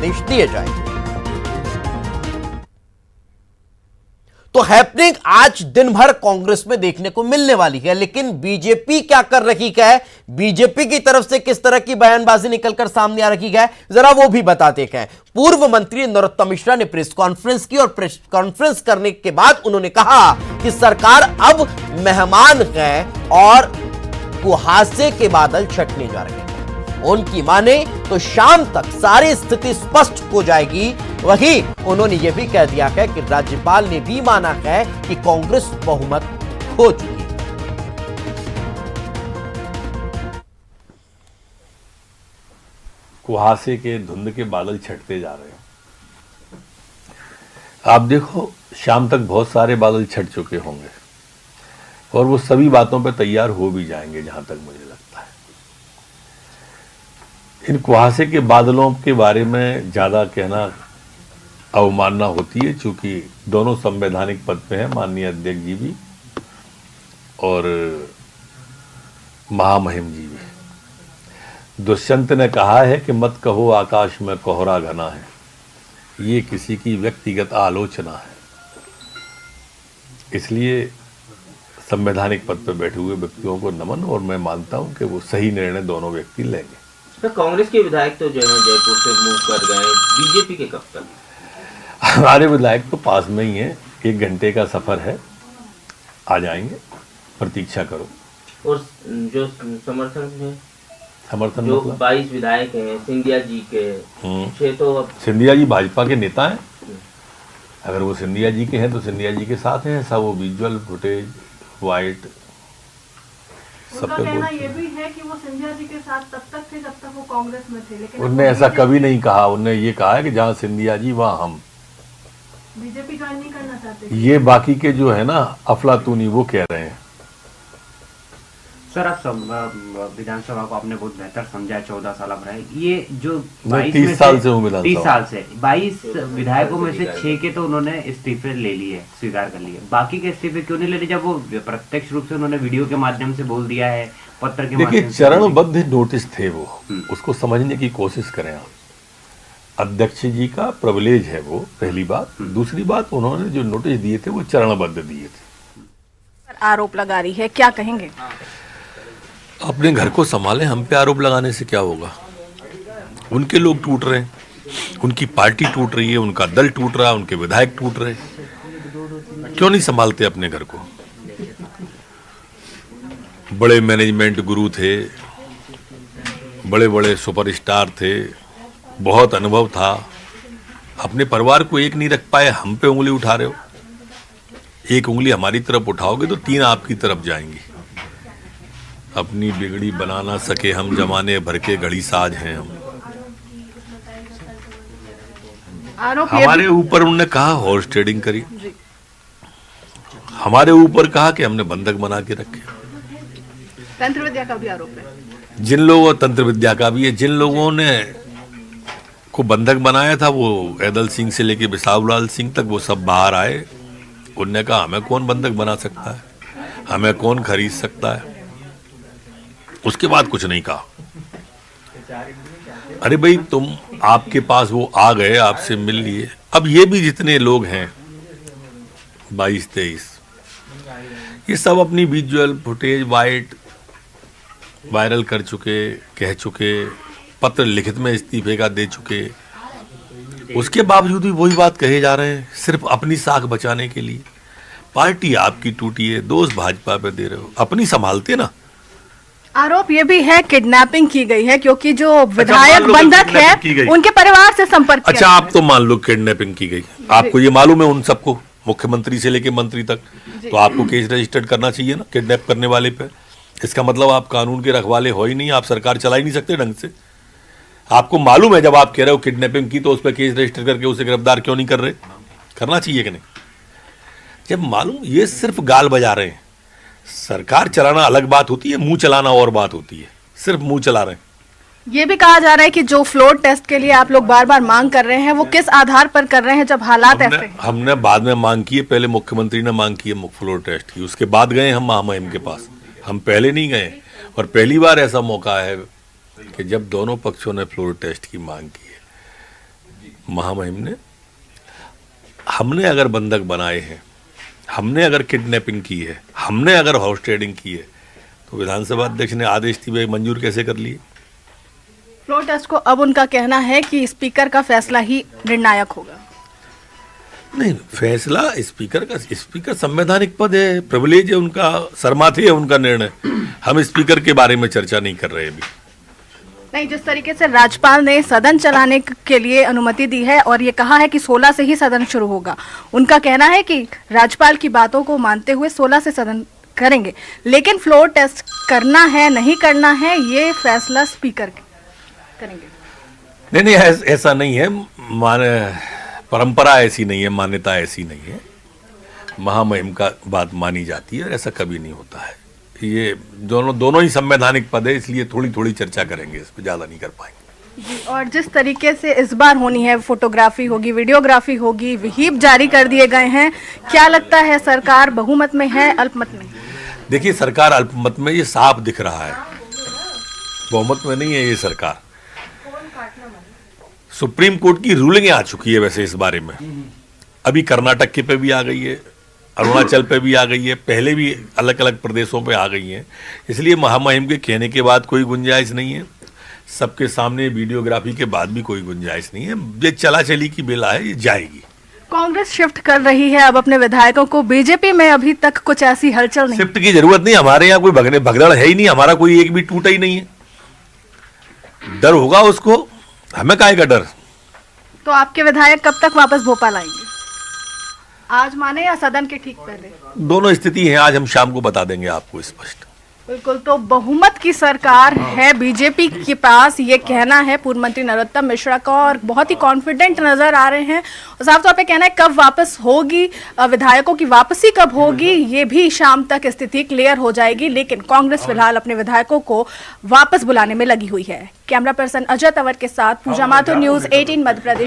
निर्देश दिए जाएंगे। तो हैपनिंग आज दिन भर कांग्रेस में देखने को मिलने वाली है, लेकिन बीजेपी क्या कर रही है, बीजेपी की तरफ से किस तरह की बयानबाजी निकलकर सामने आ रही है, जरा वो भी बताते हैं। पूर्व मंत्री नरोत्तम मिश्रा ने प्रेस कॉन्फ्रेंस की और प्रेस कॉन्फ्रेंस करने के बाद उन्होंने कहा कि सरकार अब मेहमान है और कुहासे के बादल छटने जा रहे हैं। उनकी माने तो शाम तक सारी स्थिति स्पष्ट हो जाएगी। वहीं उन्होंने यह भी कह दिया है कि राज्यपाल ने भी माना है कि कांग्रेस बहुमत खो चुकी है। कुहासे के धुंध के बादल छटते जा रहे हैं। आप देखो शाम तक बहुत सारे बादल छट चुके होंगे और वो सभी बातों पर तैयार हो भी जाएंगे, जहां तक मुझे लगता है। इन कुहासे के बादलों के बारे में ज्यादा कहना अवमानना होती है, चूंकि दोनों संवैधानिक पद पे हैं, माननीय अध्यक्ष जी भी और महामहिम जी भी। दुष्यंत ने कहा है कि मत कहो आकाश में कोहरा घना है, ये किसी की व्यक्तिगत आलोचना है। इसलिए संवैधानिक पद पर बैठे हुए व्यक्तियों को नमन, और मैं मानता हूं कि वो सही निर्णय दोनों व्यक्ति लेंगे। तो कांग्रेस के विधायक तो जो है जयपुर से मूव कर गए, बीजेपी के कब तक? हमारे विधायक तो पास में ही है, 1 घंटे का सफर है, आ जाएंगे, प्रतीक्षा करो। और जो समर्थन है, समर्थन जो मतलब 22 विधायक हैं सिंधिया जी के, 6 तो अब सिंधिया जी भाजपा के नेता हैं। अगर वो सिंधिया जी के हैं तो सिंधिया जी के साथ हैं, ऐसा वो विजुअल फुटेज वाइट सब पे कहना ये भी है कि वो सिंधिया जी के साथ तब तक थे जब तक वो कांग्रेस में थे, लेकिन उनने ऐसा कभी नहीं कहा। उनने ये कहा है कि जहां सिंधिया जी वहां हम। बीजेपी ज्वाइन नहीं करना चाहते। ये बाकी के जो है ना अफलातूनी, वो कह रहे हैं। सर आप विधानसभा को आपने बहुत बेहतर समझा, 14 साल अब रहे। ये जो 30 साल से हूँ विधानसभा, 30 साल से 22 विधायकों में से 6 के तो उन्होंने इस्तीफे ले लिए, स्वीकार कर लिए। बाकी के इस्तीफे क्यों नहीं ले लिए, जब वो प्रत्यक्ष रूप से उन्होंने वीडियो के माध्यम से बोल दिया है, पत्र के माध्यम से? देखिए, चरणबद्ध नोटिस थे वो, उसको समझने की कोशिश करें आप। अध्यक्ष जी का प्रिविलेज है वो, पहली बात। दूसरी बात, उन्होंने जो नोटिस दिए थे वो चरणबद्ध दिए थे। आरोप लगा रही है, क्या कहेंगे? अपने घर को संभालें, हम पे आरोप लगाने से क्या होगा? उनके लोग टूट रहे हैं, उनकी पार्टी टूट रही है, उनका दल टूट रहा है, उनके विधायक टूट रहे हैं। क्यों नहीं संभालते अपने घर को? बड़े मैनेजमेंट गुरु थे, बड़े बड़े सुपरस्टार थे, बहुत अनुभव था, अपने परिवार को एक नहीं रख पाए, हम पे उंगली उठा रहे हो। एक उंगली हमारी तरफ उठाओगे तो 3 आपकी तरफ जाएंगी। अपनी बिगड़ी बना ना सके हम, जमाने भर के घड़ी साज हैं हम। हमारे ऊपर उन्होंने कहा हॉर्स ट्रेडिंग करी, हमारे ऊपर कहा कि हमने बंधक बना के रखे। तंत्र विद्या का भी आरोप है। जिन लोगों, तंत्र विद्या का भी है, जिन लोगों ने को बंधक बनाया था, वो ऐदल सिंह से लेके बिसावलाल सिंह तक, वो सब बाहर आए। उनने कहा हमें कौन बंधक बना सकता है, हमें कौन खरीद सकता है। उसके बाद कुछ नहीं कहा। अरे भाई, तुम, आपके पास वो आ गए, आपसे मिल लिए। अब ये भी जितने लोग हैं 22-23, ये सब अपनी विजुअल फुटेज वायरल कर चुके, कह चुके, पत्र लिखित में इस्तीफे का दे चुके। उसके बावजूद भी वही बात कहे जा रहे हैं, सिर्फ अपनी साख बचाने के लिए। पार्टी आपकी टूटी है, दोष भाजपा पे दे रहे हो, अपनी संभालते ना। आरोप ये भी है किडनैपिंग की गई है, क्योंकि जो विधायक बंधक है उनके परिवार से संपर्क। अच्छा, आप तो मान लो किडनैपिंग की गई, आपको ये मालूम है उन सबको, मुख्यमंत्री से लेके मंत्री तक, तो आपको केस रजिस्टर्ड करना चाहिए ना किडनैप करने वाले पे। इसका मतलब आप कानून के रखवाले हो ही नहीं, आप सरकार चला ही नहीं सकते ढंग से। आपको मालूम है जब आप कह रहे हो किडनैपिंग की, तो उस पर केस रजिस्टर करके उसे गिरफ्तार क्यों नहीं कर रहे? करना चाहिए कि नहीं? जब मालूम, ये सिर्फ गाल बजा रहे हैं। सरकार चलाना अलग बात होती है, मुंह चलाना और बात होती है। सिर्फ मुंह चला रहे हैं। ये भी कहा जा रहा है कि जो फ्लोर टेस्ट के लिए आप लोग बार बार मांग कर रहे हैं, वो किस आधार पर कर रहे हैं जब हालात ऐसे हैं? हमने बाद में मांग की है, पहले मुख्यमंत्री ने मांग की है फ्लोर टेस्ट की, उसके बाद गए हम महामहिम के पास। हम पहले नहीं गए, और पहली बार ऐसा मौका है कि जब दोनों पक्षों ने फ्लोर टेस्ट की मांग की है। महामहिम ने, हमने अगर बंधक बनाए हैं, हमने अगर किडनैपिंग की है, हमने अगर हाउस ट्रेडिंग की है, तो विधानसभा अध्यक्ष ने आदेश दिए मंजूर कैसे कर लिए? फ्लोर टेस्ट को अब उनका कहना है कि स्पीकर का फैसला ही निर्णायक होगा। नहीं, फैसला स्पीकर संवैधानिक पद है, प्रिविलेज है उनका, सरमाथी है उनका निर्णय। हम स्पीकर के बारे में चर्चा नहीं कर रहे अभी। नहीं, जिस तरीके से राज्यपाल ने सदन चलाने के लिए अनुमति दी है और ये कहा है कि 16 से ही सदन शुरू होगा, उनका कहना है कि राज्यपाल की बातों को मानते हुए 16 से सदन करेंगे, लेकिन फ्लोर टेस्ट करना है नहीं करना है ये फैसला स्पीकर करेंगे। नहीं, ऐसा नहीं है, परंपरा ऐसी नहीं है, मान्यता ऐसी नहीं है। महामहिम का बात मानी जाती है, ऐसा कभी नहीं होता है। ये दोनों ही संवैधानिक पद है, इसलिए थोड़ी थोड़ी चर्चा करेंगे, इस पर ज्यादा नहीं कर पाएंगे। जी, और जिस तरीके से इस बार होनी है, फोटोग्राफी होगी, वीडियोग्राफी होगी, व्हीप जारी कर दिए गए हैं, क्या लगता है सरकार बहुमत में है अल्पमत में? देखिए, सरकार अल्पमत में, ये साफ दिख रहा है, बहुमत में नहीं है ये सरकार। सुप्रीम कोर्ट की रूलिंग आ चुकी है वैसे इस बारे में, अभी कर्नाटक के पे भी आ गई है, अरुणाचल पे भी आ गई है, पहले भी अलग अलग प्रदेशों पे आ गई है, इसलिए महामहिम के कहने के बाद कोई गुंजाइश नहीं है, सबके सामने वीडियोग्राफी के बाद भी कोई गुंजाइश नहीं है। ये चला चली की बेला है, ये जाएगी। कांग्रेस शिफ्ट कर रही है अब अपने विधायकों को, बीजेपी में अभी तक कुछ ऐसी हलचल नहीं। शिफ्ट की जरूरत नहीं, हमारे यहाँ कोई भगदड़ है ही नहीं, हमारा कोई एक भी टूटा ही नहीं है। डर होगा उसको, हमें काहे का डर? तो आपके विधायक कब तक वापस भोपाल आएंगे? आज माने या सदन के ठीक पहले? दोनों स्थिति है, आज हम शाम को बता देंगे आपको स्पष्ट। बिल्कुल, तो बहुमत की सरकार है बीजेपी के पास, ये कहना है पूर्व मंत्री नरोत्तम मिश्रा का, और बहुत ही कॉन्फिडेंट नजर आ रहे हैं। और साफ तौर पे कहना है कब वापस होगी, विधायकों की वापसी कब होगी, ये भी शाम तक स्थिति क्लियर हो जाएगी, लेकिन कांग्रेस फिलहाल अपने विधायकों को वापस बुलाने में लगी हुई है। कैमरा पर्सन अजय तंवर के साथ पूजा माथुर, न्यूज़ 18 मध्य प्रदेश।